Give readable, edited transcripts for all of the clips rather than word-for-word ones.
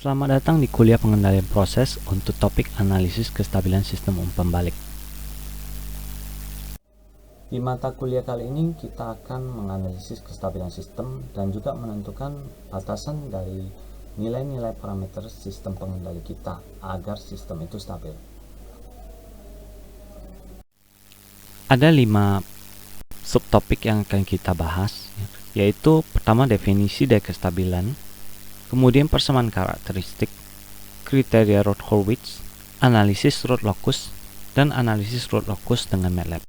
Selamat datang di kuliah pengendalian proses untuk topik analisis kestabilan sistem umpan balik. Di mata kuliah kali ini kita akan menganalisis kestabilan sistem dan juga menentukan batasan dari nilai-nilai parameter sistem pengendali kita agar sistem itu stabil. Ada 5 subtopik yang akan kita bahas, yaitu pertama definisi dari kestabilan, kemudian persamaan karakteristik, kriteria Rod-Horowitz, analisis root locus, dan analisis root locus dengan MATLAB.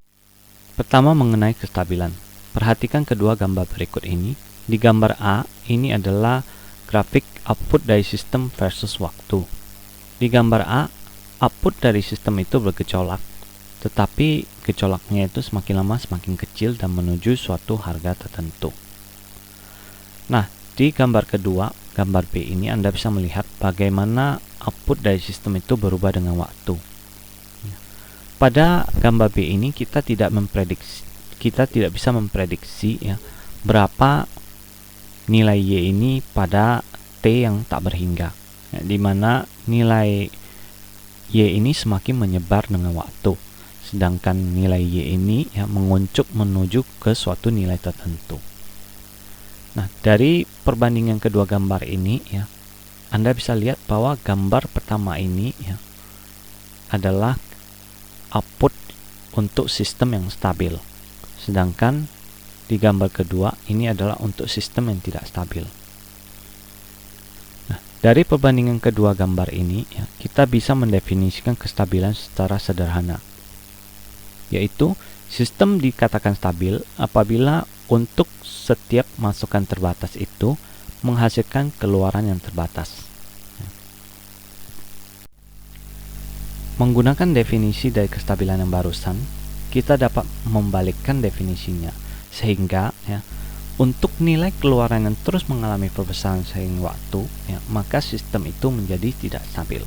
Pertama mengenai kestabilan. Perhatikan kedua gambar berikut ini. Di gambar A, ini adalah grafik output dari sistem versus waktu. Di gambar A, output dari sistem itu bergejolak, tetapi gejolaknya itu semakin lama semakin kecil dan menuju suatu harga tertentu. Nah, di gambar kedua, gambar B ini Anda bisa melihat bagaimana output dari sistem itu berubah dengan waktu. Pada gambar B ini kita tidak bisa memprediksi ya, berapa nilai Y ini pada T yang tak berhingga, ya, di mana nilai Y ini semakin menyebar dengan waktu, sedangkan nilai Y ini ya, menguncup menuju ke suatu nilai tertentu. Nah, dari perbandingan kedua gambar ini ya, Anda bisa lihat bahwa gambar pertama ini ya, adalah output untuk sistem yang stabil, sedangkan di gambar kedua ini adalah untuk sistem yang tidak stabil. Nah, dari perbandingan kedua gambar ini ya, kita bisa mendefinisikan kestabilan secara sederhana, yaitu sistem dikatakan stabil apabila untuk setiap masukan terbatas itu menghasilkan keluaran yang terbatas. Menggunakan definisi dari kestabilan yang barusan, kita dapat membalikkan definisinya, sehingga ya, untuk nilai keluaran yang terus mengalami perbesaran seiring waktu, ya, maka sistem itu menjadi tidak stabil.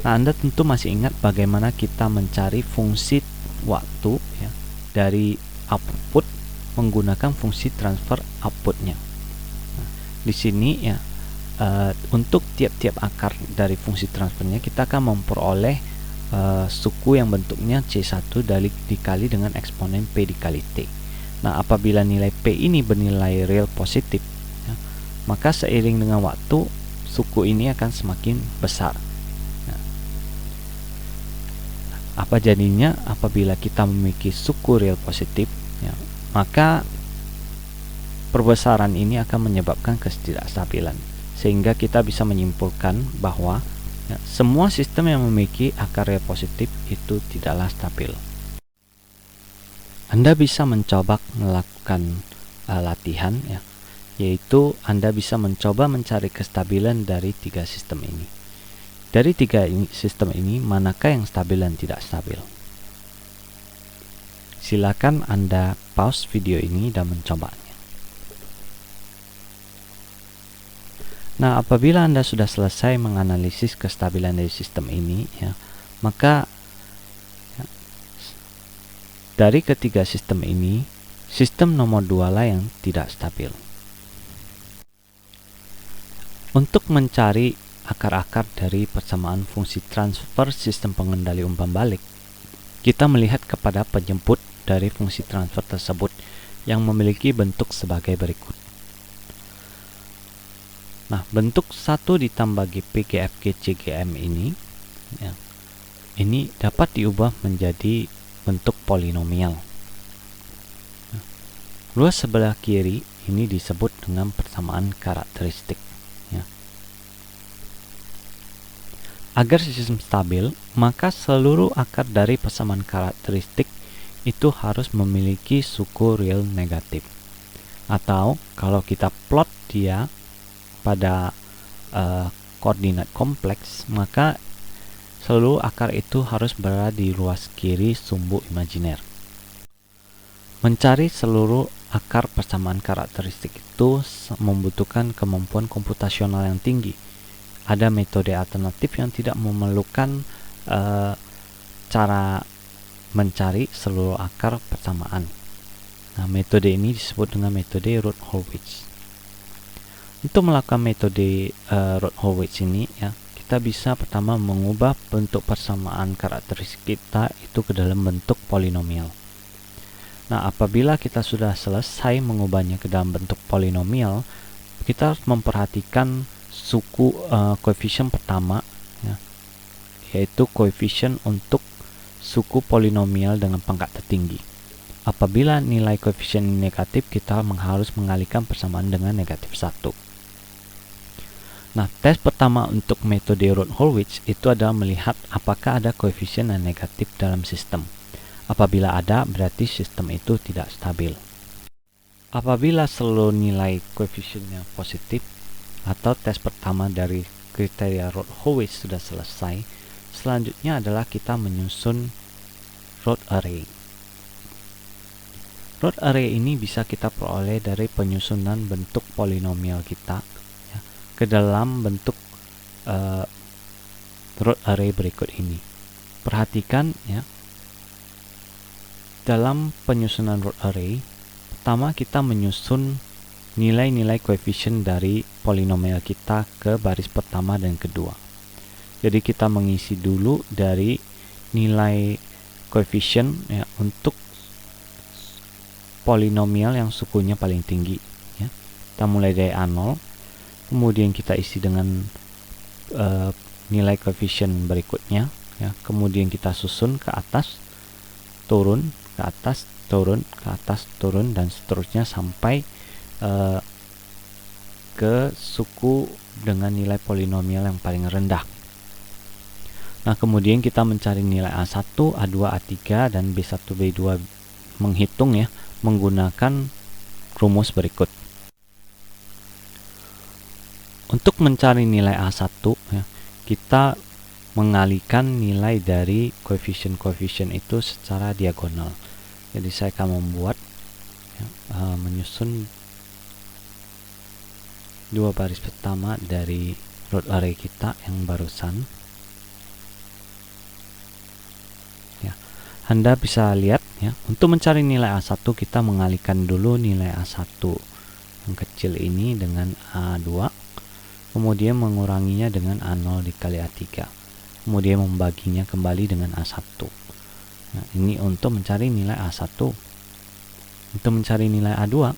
Nah, Anda tentu masih ingat bagaimana kita mencari fungsi waktu ya, dari output menggunakan fungsi transfer outputnya. Nah, di sini ya, untuk tiap-tiap akar dari fungsi transfernya kita akan memperoleh suku yang bentuknya C1 dikali dengan eksponen P dikali T. Nah, apabila nilai P ini bernilai real positif ya, maka seiring dengan waktu suku ini akan semakin besar. Nah, apa jadinya apabila kita memiliki suku real positif ya, maka perbesaran ini akan menyebabkan ketidakstabilan, sehingga kita bisa menyimpulkan bahwa ya, semua sistem yang memiliki akar real positif itu tidaklah stabil. Anda bisa mencoba melakukan latihan ya, yaitu Anda bisa mencoba mencari kestabilan dari 3 sistem ini. Dari 3 sistem ini, manakah yang stabil dan tidak stabil? Silakan Anda pause video ini dan mencobanya. Nah, apabila Anda sudah selesai menganalisis kestabilan dari sistem ini, ya, maka ya, dari ketiga sistem ini, sistem nomor 2 lah yang tidak stabil. Untuk mencari akar-akar dari persamaan fungsi transfer sistem pengendali umpan balik, kita melihat kepada penjemput dari fungsi transfer tersebut yang memiliki bentuk sebagai berikut. Nah, bentuk 1 ditambah GP, GFG, CGM ini ya, ini dapat diubah menjadi bentuk polinomial. Nah, ruas sebelah kiri ini disebut dengan persamaan karakteristik ya. Agar sistem stabil, maka seluruh akar dari persamaan karakteristik itu harus memiliki suku real negatif. Atau kalau kita plot dia pada koordinat kompleks, maka seluruh akar itu harus berada di ruas kiri sumbu imajiner. Mencari seluruh akar persamaan karakteristik itu membutuhkan kemampuan komputasional yang tinggi. Ada metode alternatif yang tidak memerlukan cara mencari seluruh akar persamaan. Nah, metode ini disebut dengan metode Rod-Horowitz. Untuk melakukan metode Routh-Hurwitz ini ya, kita bisa pertama mengubah bentuk persamaan karakteristik kita itu ke dalam bentuk polinomial. Nah, apabila kita sudah selesai mengubahnya ke dalam bentuk polinomial, kita harus memperhatikan suku koefisien pertama ya, yaitu koefisien untuk suku polinomial dengan pangkat tertinggi. Apabila nilai koefisien negatif, kita harus mengalihkan persamaan dengan negatif 1. Nah, tes pertama untuk metode Routh-Hurwitz itu adalah melihat apakah ada koefisien yang negatif dalam sistem. Apabila ada, berarti sistem itu tidak stabil. Apabila seluruh nilai koefisiennya positif, atau tes pertama dari kriteria Routh-Hurwitz sudah selesai, selanjutnya adalah kita menyusun Routh array. Routh array ini bisa kita peroleh dari penyusunan bentuk polinomial kita ya, ke dalam bentuk Routh array berikut ini. Perhatikan ya, dalam penyusunan Routh array, pertama kita menyusun nilai-nilai koefisien dari polinomial kita ke baris pertama dan kedua. Jadi kita mengisi dulu dari nilai koefisien ya, untuk polinomial yang sukunya paling tinggi ya. Kita mulai dari A0, kemudian kita isi dengan nilai koefisien berikutnya ya. Kemudian kita susun ke atas, turun, ke atas, turun, ke atas, turun, dan seterusnya sampai ke suku dengan nilai polinomial yang paling rendah. Nah, kemudian kita mencari nilai A1, A2, A3, dan B1, B2 menghitung ya, menggunakan rumus berikut. Untuk mencari nilai A1 ya, kita mengalihkan nilai dari koefisien-koefisien itu secara diagonal. Jadi saya akan membuat ya, menyusun dua baris pertama dari Routh array kita yang barusan. Ya, Anda bisa lihat ya, untuk mencari nilai A1 kita mengalihkan dulu nilai A1 yang kecil ini dengan A2, kemudian menguranginya dengan A0 dikali A3, kemudian membaginya kembali dengan A1. Nah, ini untuk mencari nilai A1. Untuk mencari nilai A2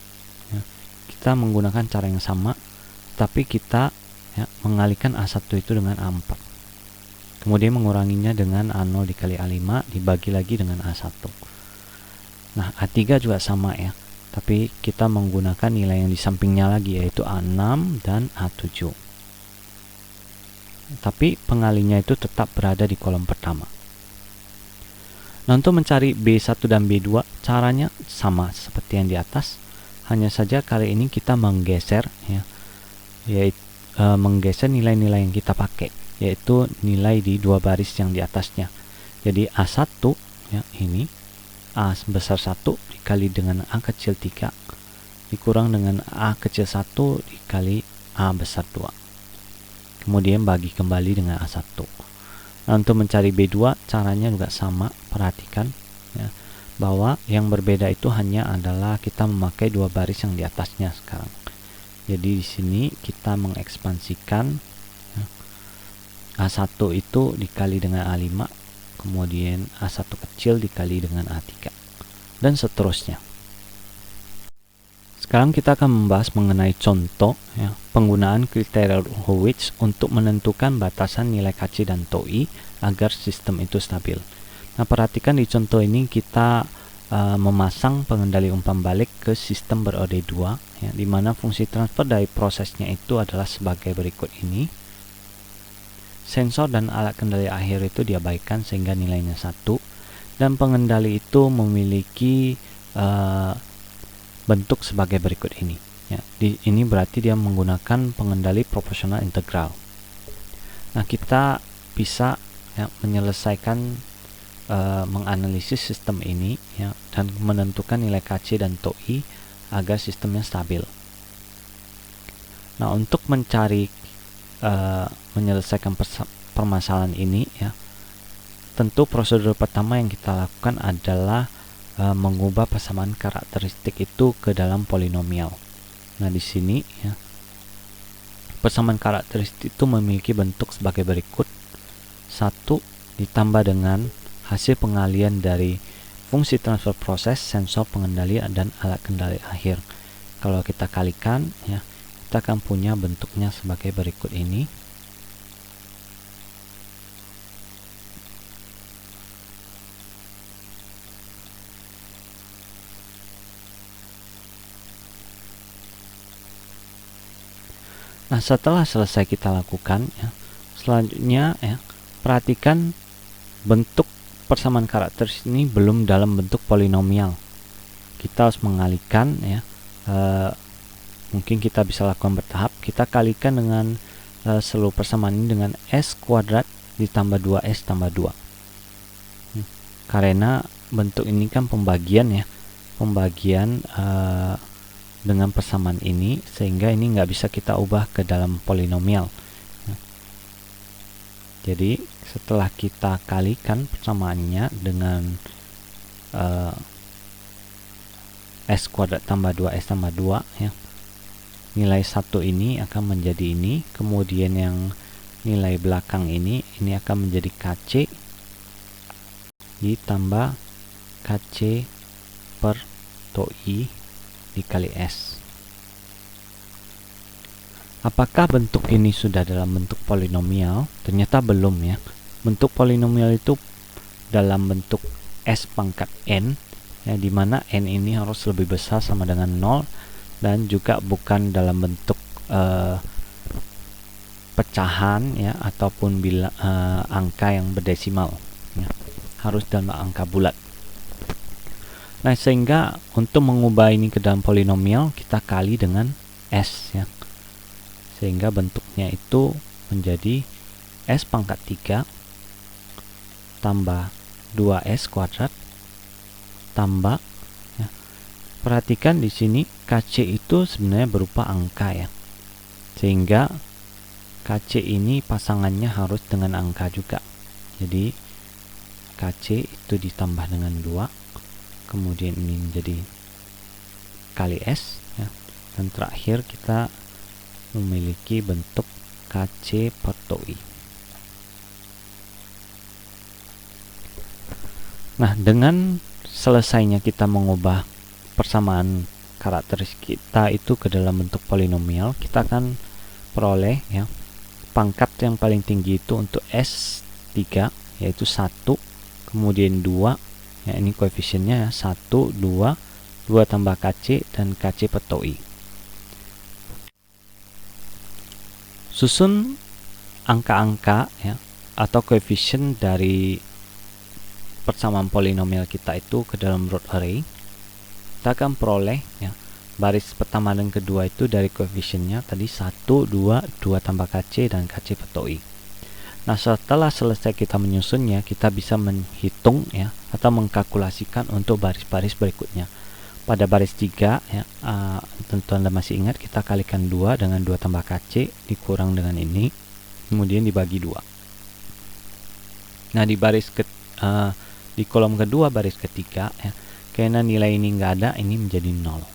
ya, kita menggunakan cara yang sama, tapi kita ya, mengalihkan A1 itu dengan A4, kemudian menguranginya dengan A0 dikali A5 dibagi lagi dengan A1. Nah, A3 juga sama ya, tapi kita menggunakan nilai yang di sampingnya lagi, yaitu A6 dan A7. Tapi pengalinya itu tetap berada di kolom pertama. Nah, untuk mencari B1 dan B2 caranya sama seperti yang di atas, hanya saja kali ini kita menggeser ya, yaitu menggeser nilai-nilai yang kita pakai, yaitu nilai di dua baris yang di atasnya. Jadi A1 ya, ini A besar 1 dikali dengan A kecil 3 dikurang dengan A kecil 1 dikali A besar 2, kemudian bagi kembali dengan A1. Nah, untuk mencari B2 caranya juga sama. Perhatikan ya, bahwa yang berbeda itu hanya adalah kita memakai dua baris yang di atasnya sekarang. Jadi di sini kita mengekspansikan ya, A1 itu dikali dengan A5, kemudian A1 kecil dikali dengan A3, dan seterusnya. Sekarang kita akan membahas mengenai contoh ya, penggunaan kriteria Routh-Hurwitz untuk menentukan batasan nilai Kc dan Toi agar sistem itu stabil. Nah, perhatikan di contoh ini kita memasang pengendali umpan balik ke sistem berode 2 ya, di mana fungsi transfer dari prosesnya itu adalah sebagai berikut ini. Sensor dan alat kendali akhir itu diabaikan sehingga nilainya 1, dan pengendali itu memiliki bentuk sebagai berikut ini ya. Ini berarti dia menggunakan pengendali proporsional integral. Nah, kita bisa ya, menyelesaikan menganalisis sistem ini ya, dan menentukan nilai Kc dan Toi agar sistemnya stabil. Nah, untuk mencari menyelesaikan permasalahan ini ya, tentu prosedur pertama yang kita lakukan adalah mengubah persamaan karakteristik itu ke dalam polinomial. Nah, di sini ya, persamaan karakteristik itu memiliki bentuk sebagai berikut. 1 ditambah dengan hasil pengalian dari fungsi transfer proses, sensor pengendali, dan alat kendali akhir. Kalau kita kalikan, ya, kita akan punya bentuknya sebagai berikut ini. Nah, setelah selesai kita lakukan, ya, selanjutnya, ya, perhatikan bentuk persamaan karakteristik ini belum dalam bentuk polinomial. Kita harus mengalihkan, ya. Mungkin kita bisa lakukan bertahap. Kita kalikan dengan seluruh persamaan ini dengan S kuadrat ditambah 2S tambah 2. Karena bentuk ini kan pembagian, ya, pembagian dengan persamaan ini, sehingga ini nggak bisa kita ubah ke dalam polinomial. Jadi setelah kita kalikan persamaannya dengan S kuadrat tambah 2S tambah 2, ya, nilai 1 ini akan menjadi ini, kemudian yang nilai belakang ini akan menjadi KC ditambah KC per tau I dikali S. Apakah bentuk ini sudah dalam bentuk polinomial? Ternyata belum, ya. Bentuk polinomial itu dalam bentuk S pangkat N, ya, di mana N ini harus lebih besar sama dengan 0, dan juga bukan dalam bentuk pecahan, ya, ataupun angka yang berdesimal, ya. Harus dalam angka bulat. Nah, sehingga untuk mengubah ini ke dalam polinomial, kita kali dengan S, ya. Sehingga bentuknya itu menjadi S pangkat 3 tambah 2S kuadrat tambah, ya. Perhatikan di sini KC itu sebenarnya berupa angka, ya. Sehingga KC ini pasangannya harus dengan angka juga. Jadi KC itu ditambah dengan 2, kemudian ini menjadi kali S, ya. Dan terakhir kita memiliki bentuk KC per tau I. Nah, dengan selesainya kita mengubah persamaan karakteristik kita itu ke dalam bentuk polinomial, kita akan peroleh, ya, pangkat yang paling tinggi itu untuk S3, yaitu 1, kemudian 2, ya, ini koefisiennya, ya, 1, 2 tambah KC, dan KC per tau I. Susun angka-angka, ya, atau koefisien dari persamaan polinomial kita itu ke dalam root array. Kita akan peroleh, ya, baris pertama dan kedua itu dari koefisiennya tadi 1, 2 tambah KC, dan KC per tau I. Nah, setelah selesai kita menyusunnya, kita bisa menghitung, ya, atau mengkalkulasikan untuk baris-baris berikutnya. Pada baris 3, ya, tentu Anda masih ingat, kita kalikan 2 dengan 2 tambah KC dikurang dengan ini, kemudian dibagi 2. Nah, di kolom kedua baris ketiga, ya, karena nilai ini nggak ada, ini menjadi 0.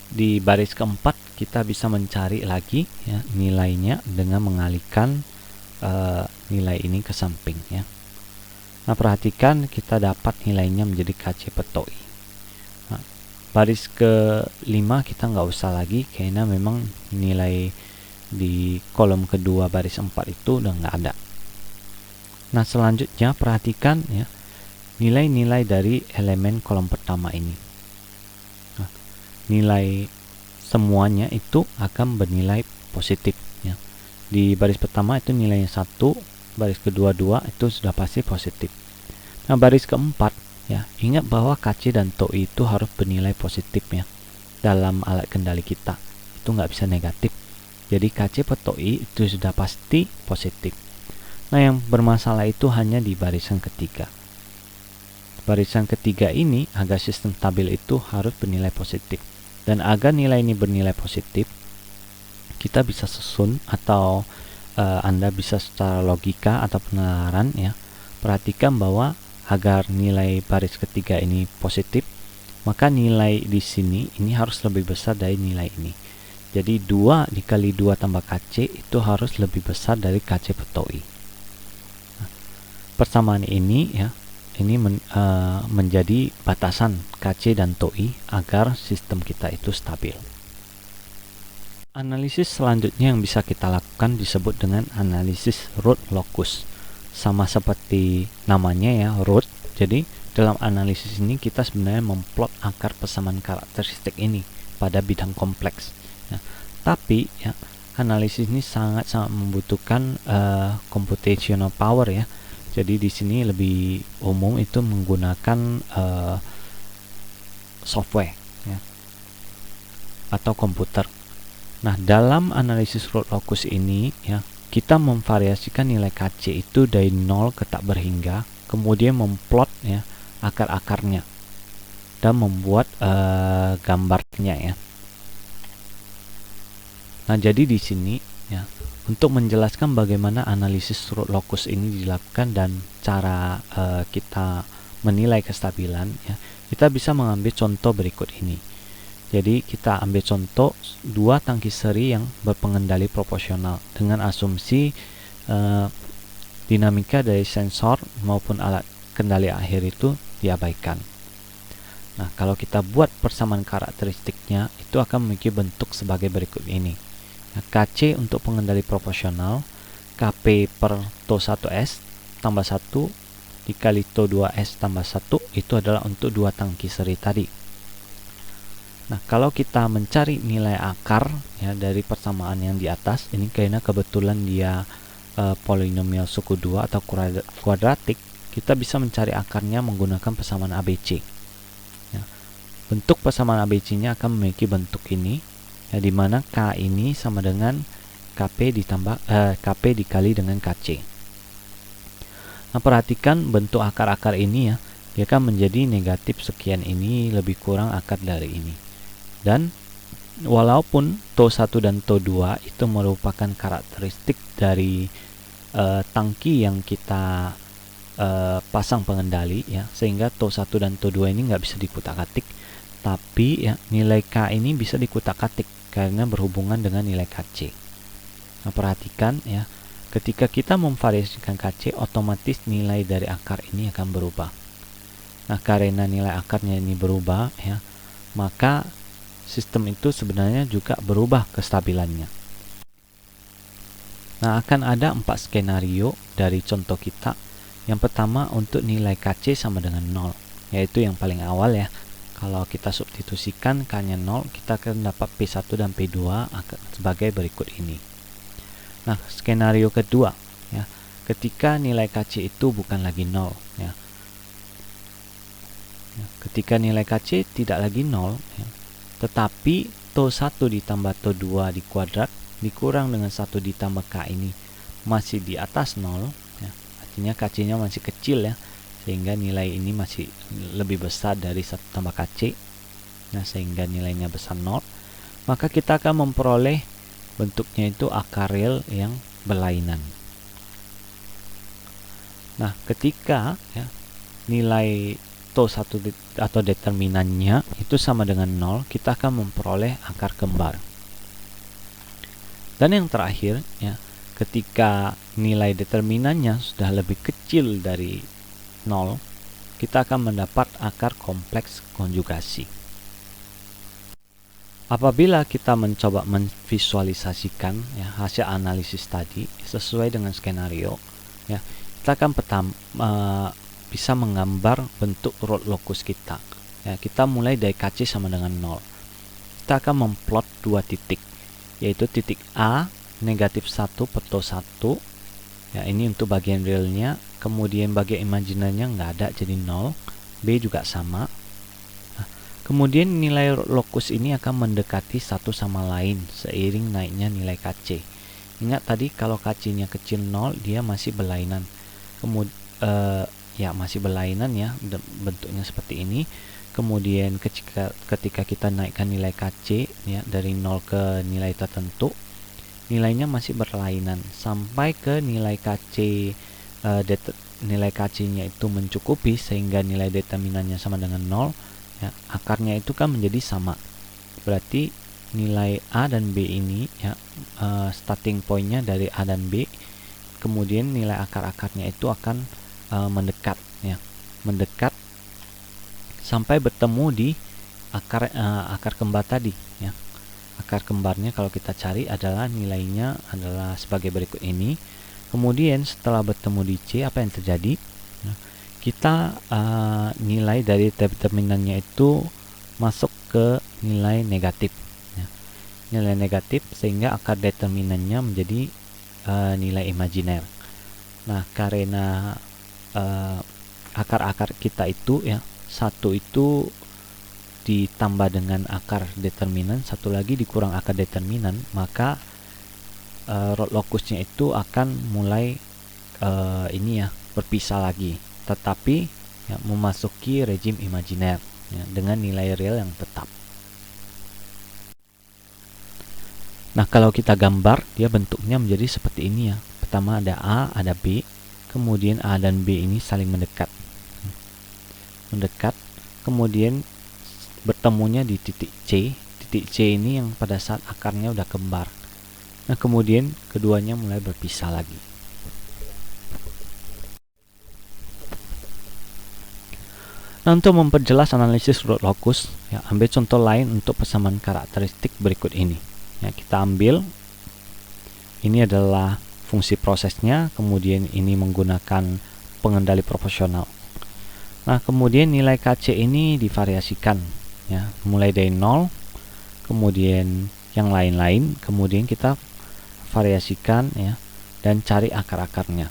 Di baris keempat kita bisa mencari lagi, ya, nilainya dengan mengalihkan nilai ini ke samping, ya. Nah, perhatikan kita dapat nilainya menjadi KC per tau I. Nah, baris ke-5 kita nggak usah lagi, karena memang nilai di kolom kedua baris 4 itu udah nggak ada. Nah, selanjutnya perhatikan, ya, nilai-nilai dari elemen kolom pertama ini. Nah, nilai semuanya itu akan bernilai positif, ya. Di baris pertama itu nilainya 1, baris kedua 2, itu sudah pasti positif. Nah, baris keempat, ya, ingat bahwa KC dan tau I itu harus bernilai positif, ya. Dalam alat kendali kita itu nggak bisa negatif. Jadi KC per tau I itu sudah pasti positif. Nah, yang bermasalah itu hanya di barisan ketiga. Barisan ketiga ini agar sistem stabil itu harus bernilai positif. Dan agar nilai ini bernilai positif, kita bisa susun, atau Anda bisa secara logika atau penalaran, ya, perhatikan bahwa agar nilai baris ketiga ini positif, maka nilai di sini ini harus lebih besar dari nilai ini. Jadi 2 dikali 2 tambah KC itu harus lebih besar dari KC per tau I. Nah, persamaan ini ya, ini menjadi batasan KC dan tau I agar sistem kita itu stabil. Analisis selanjutnya yang bisa kita lakukan disebut dengan analisis root locus. Sama seperti namanya ya, root. Jadi dalam analisis ini kita sebenarnya memplot akar persamaan karakteristik ini pada bidang kompleks. Ya. Tapi ya, analisis ini sangat-sangat membutuhkan computational power ya. Jadi di sini lebih umum itu menggunakan software ya, atau komputer. Nah, dalam analisis root locus ini ya, kita memvariasikan nilai KC itu dari 0 ke tak berhingga, kemudian memplot ya akar-akarnya dan membuat gambarnya ya. Nah, jadi di sini ya, untuk menjelaskan bagaimana analisis root locus ini dilakukan dan cara kita menilai kestabilan ya, kita bisa mengambil contoh berikut ini. Jadi kita ambil contoh 2 tangki seri yang berpengendali proporsional dengan asumsi dinamika dari sensor maupun alat kendali akhir itu diabaikan. Nah, kalau kita buat persamaan karakteristiknya itu akan memiliki bentuk sebagai berikut ini. Nah, KC untuk pengendali proporsional, KP per tau 1S tambah 1 dikali tau 2S tambah 1 itu adalah untuk 2 tangki seri tadi. Nah, kalau kita mencari nilai akar ya dari persamaan yang di atas ini, karena kebetulan dia polinomial suku 2 atau kuadratik, kita bisa mencari akarnya menggunakan persamaan ABC. Ya. Bentuk persamaan ABC-nya akan memiliki bentuk ini, ya, di mana K ini sama dengan KP ditambah KP dikali dengan KC. Nah, perhatikan bentuk akar-akar ini ya, dia akan menjadi negatif sekian ini lebih kurang akar dari ini. Dan walaupun tau 1 dan tau 2 itu merupakan karakteristik dari tangki yang kita pasang pengendali ya, sehingga tau 1 dan tau 2 ini nggak bisa dikutak-atik, tapi ya nilai K ini bisa dikutak-atik karena berhubungan dengan nilai KC. Nah, perhatikan ya, ketika kita memvariasikan KC, otomatis nilai dari akar ini akan berubah. Nah, karena nilai akarnya ini berubah ya, maka sistem itu sebenarnya juga berubah kestabilannya. Nah, akan ada 4 skenario dari contoh kita. Yang pertama untuk nilai KC sama dengan 0, yaitu yang paling awal ya. Kalau kita substitusikan K-nya 0, kita akan dapat P1 dan P2 sebagai berikut ini. Nah, skenario kedua ya, ketika nilai KC itu bukan lagi 0 ya. Ketika nilai KC tidak lagi 0 ya, tetapi tau 1 ditambah tau 2 dikuadrat dikurang dengan 1 ditambah K ini masih di atas 0 ya, artinya KC nya masih kecil ya, sehingga nilai ini masih lebih besar dari 1 tambah KC, nah sehingga nilainya besar 0, maka kita akan memperoleh bentuknya itu akar real yang berlainan. Nah, ketika ya, nilai tau 1 atau determinannya itu sama dengan 0, kita akan memperoleh akar kembar. Dan yang terakhir ya, ketika nilai determinannya sudah lebih kecil dari 0, kita akan mendapat akar kompleks konjugasi. Apabila kita mencoba memvisualisasikan ya, hasil analisis tadi sesuai dengan skenario ya, kita akan bisa menggambar bentuk root locus kita ya. Kita mulai dari KC sama dengan 0. Kita akan memplot 2 titik, yaitu titik A negatif 1 per tau 1 ya, ini untuk bagian realnya, kemudian bagian imaginarnya nggak ada jadi 0, B juga sama. Nah, kemudian nilai root locus ini akan mendekati satu sama lain seiring naiknya nilai KC. Ingat tadi kalau KC nya kecil 0, dia masih berlainan, ya masih berlainan ya, bentuknya seperti ini. Kemudian ketika kita naikkan nilai KC ya dari 0 ke nilai tertentu, nilainya masih berlainan sampai ke nilai KC nilai KC-nya itu mencukupi sehingga nilai determinannya sama dengan 0 ya, akarnya itu kan menjadi sama. Berarti nilai A dan B ini ya, starting pointnya dari A dan B, kemudian nilai akar-akarnya itu akan mendekat ya, mendekat sampai bertemu di akar kembar tadi ya. Akar kembarnya kalau kita cari adalah nilainya adalah sebagai berikut ini. Kemudian setelah bertemu di C, apa yang terjadi? Ya, kita nilai dari determinannya itu masuk ke nilai negatif ya. Nilai negatif sehingga akar determinannya menjadi nilai imajiner. Nah, karena akar-akar kita itu ya, satu itu ditambah dengan akar determinan, satu lagi dikurang akar determinan, maka rod locusnya itu akan mulai ini ya, berpisah lagi, tetapi ya, memasuki rejim imajiner ya, dengan nilai real yang tetap. Nah, kalau kita gambar, dia bentuknya menjadi seperti ini ya. Pertama ada A, ada B, kemudian A dan B ini saling mendekat, kemudian bertemunya di titik C. Titik C ini yang pada saat akarnya udah kembar. Nah, kemudian keduanya mulai berpisah lagi. Nah, untuk memperjelas analisis rod locus ya, ambil contoh lain untuk persamaan karakteristik berikut ini ya. Kita ambil ini adalah fungsi prosesnya, kemudian ini menggunakan pengendali proporsional. Nah, kemudian nilai KC ini divariasikan ya, mulai dari 0, kemudian yang lain-lain, kemudian kita variasikan ya, dan cari akar-akarnya.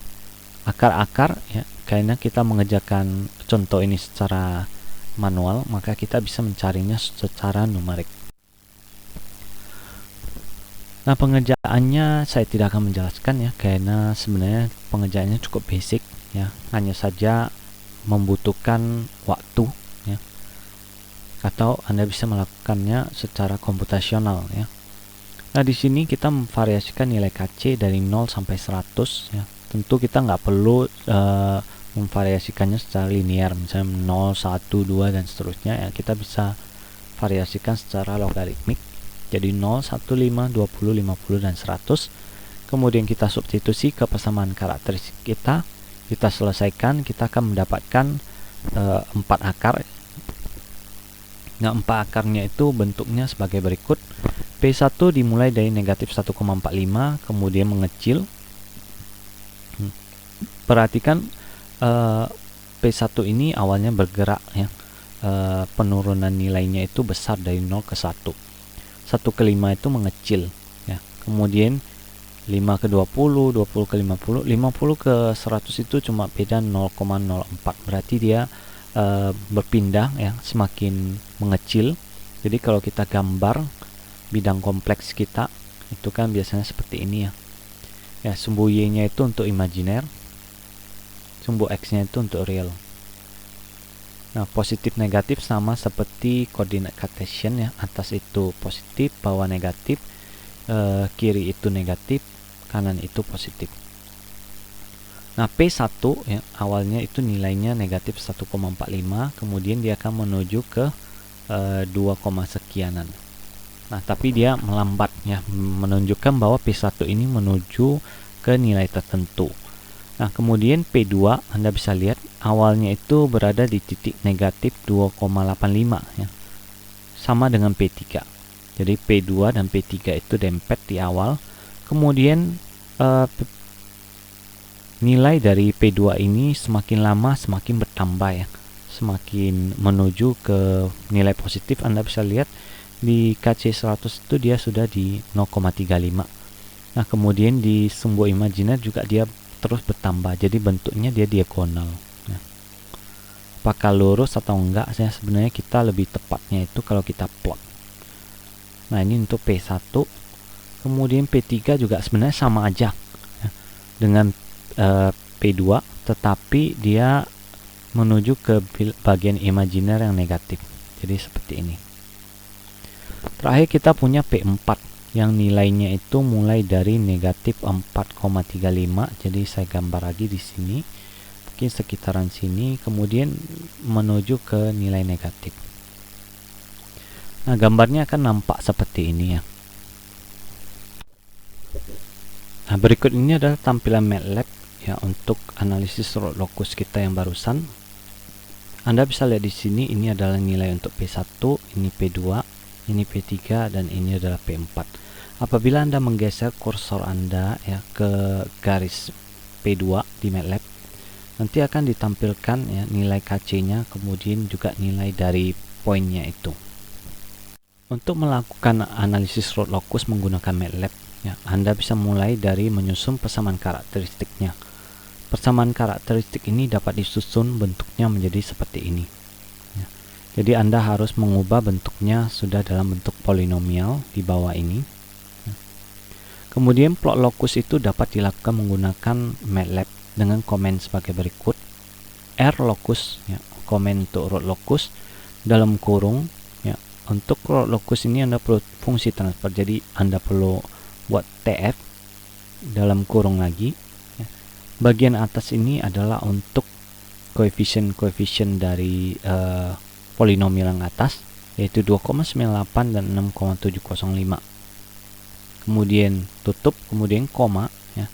Akar-akar ya, karena kita mengerjakan contoh ini secara manual, maka kita bisa mencarinya secara numerik. Nah, pengerjaannya saya tidak akan menjelaskan ya, karena sebenarnya pengerjaannya cukup basic ya, hanya saja membutuhkan waktu ya, atau Anda bisa melakukannya secara komputasional ya. Nah, di sini kita memvariasikan nilai KC dari 0 sampai 100 ya. Tentu kita nggak perlu memvariasikannya secara linear, misalnya 0, 1, 2 dan seterusnya ya. Kita bisa variasikan secara logaritmik. Jadi 0, 1, 5, 20, 50 dan 100. Kemudian kita substitusi ke persamaan karakteristik kita selesaikan, kita akan mendapatkan 4 akar. Nah, 4 akarnya itu bentuknya sebagai berikut. P1 dimulai dari negatif 1,45, kemudian mengecil. Perhatikan P1 ini awalnya bergerak ya. Penurunan nilainya itu besar dari 0 ke 1. 1 ke 5 itu mengecil ya. Kemudian 5 ke 20, 20 ke 50, 50 ke 100 itu cuma beda 0,04. Berarti dia berpindah ya, semakin mengecil. Jadi kalau kita gambar bidang kompleks kita itu kan biasanya seperti ini ya. Ya, sumbu Y-nya itu untuk imajiner, sumbu X-nya itu untuk real. Nah, positif negatif sama seperti koordinat Cartesian ya, atas itu positif, bawah negatif, kiri itu negatif, kanan itu positif. Nah, P1 ya, awalnya itu nilainya negatif 1,45, kemudian dia akan menuju ke 2, sekianan. Nah, tapi dia melambat ya, menunjukkan bahwa P1 ini menuju ke nilai tertentu. Nah, kemudian P2 Anda bisa lihat awalnya itu berada di titik negatif 2,85 ya. Sama dengan P3. Jadi P2 dan P3 itu dempet di awal. Kemudian nilai dari P2 ini semakin lama semakin bertambah ya, semakin menuju ke nilai positif. Anda bisa lihat di KC 100 itu dia sudah di 0,35. Nah, kemudian di sumbu imajiner juga dia terus bertambah, jadi bentuknya dia diagonal ya. Apakah lurus atau enggak, saya sebenarnya kita lebih tepatnya itu kalau kita plot. Nah, ini untuk P1. Kemudian P3 juga sebenarnya sama aja ya, dengan P2, tetapi dia menuju ke bagian imajiner yang negatif. Jadi seperti ini. Terakhir kita punya P4 yang nilainya itu mulai dari negatif 4,35. Jadi saya gambar lagi di sini, mungkin sekitaran sini, kemudian menuju ke nilai negatif. Nah, gambarnya akan nampak seperti ini ya. Nah, berikut ini adalah tampilan MATLAB ya untuk analisis root locus kita yang barusan. Anda bisa lihat di sini, ini adalah nilai untuk P1, ini P2, ini P3, dan ini adalah P4. Apabila Anda menggeser kursor Anda ya ke garis P2 di MATLAB, nanti akan ditampilkan ya nilai KC-nya, kemudian juga nilai dari poinnya itu. Untuk melakukan analisis root locus menggunakan MATLAB, ya, Anda bisa mulai dari menyusun persamaan karakteristiknya. Persamaan karakteristik ini dapat disusun bentuknya menjadi seperti ini ya. Jadi Anda harus mengubah bentuknya sudah dalam bentuk polinomial di bawah ini ya. Kemudian plot locus itu dapat dilakukan menggunakan MATLAB dengan komen sebagai berikut. R locus ya, komen untuk root locus dalam kurung ya. Untuk root locus ini Anda perlu fungsi transfer, jadi Anda perlu buat TF dalam kurung lagi. Bagian atas ini adalah untuk koefisien dari polinomial yang atas, yaitu 2,98 dan 6,705. Kemudian tutup, kemudian koma ya.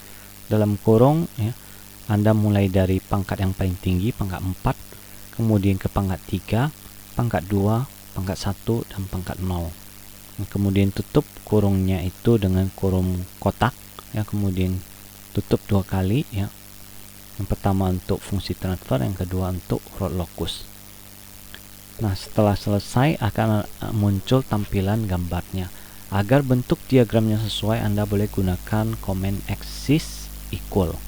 Dalam kurung ya, Anda mulai dari pangkat yang paling tinggi, pangkat 4, kemudian ke pangkat 3, pangkat 2, pangkat 1, dan pangkat 0. Kemudian tutup kurungnya itu dengan kurung kotak ya, kemudian tutup 2 kali ya. Yang pertama untuk fungsi transfer, yang kedua untuk root locus. Nah, setelah selesai akan muncul tampilan gambarnya. Agar bentuk diagramnya sesuai, Anda boleh gunakan komen axis equal.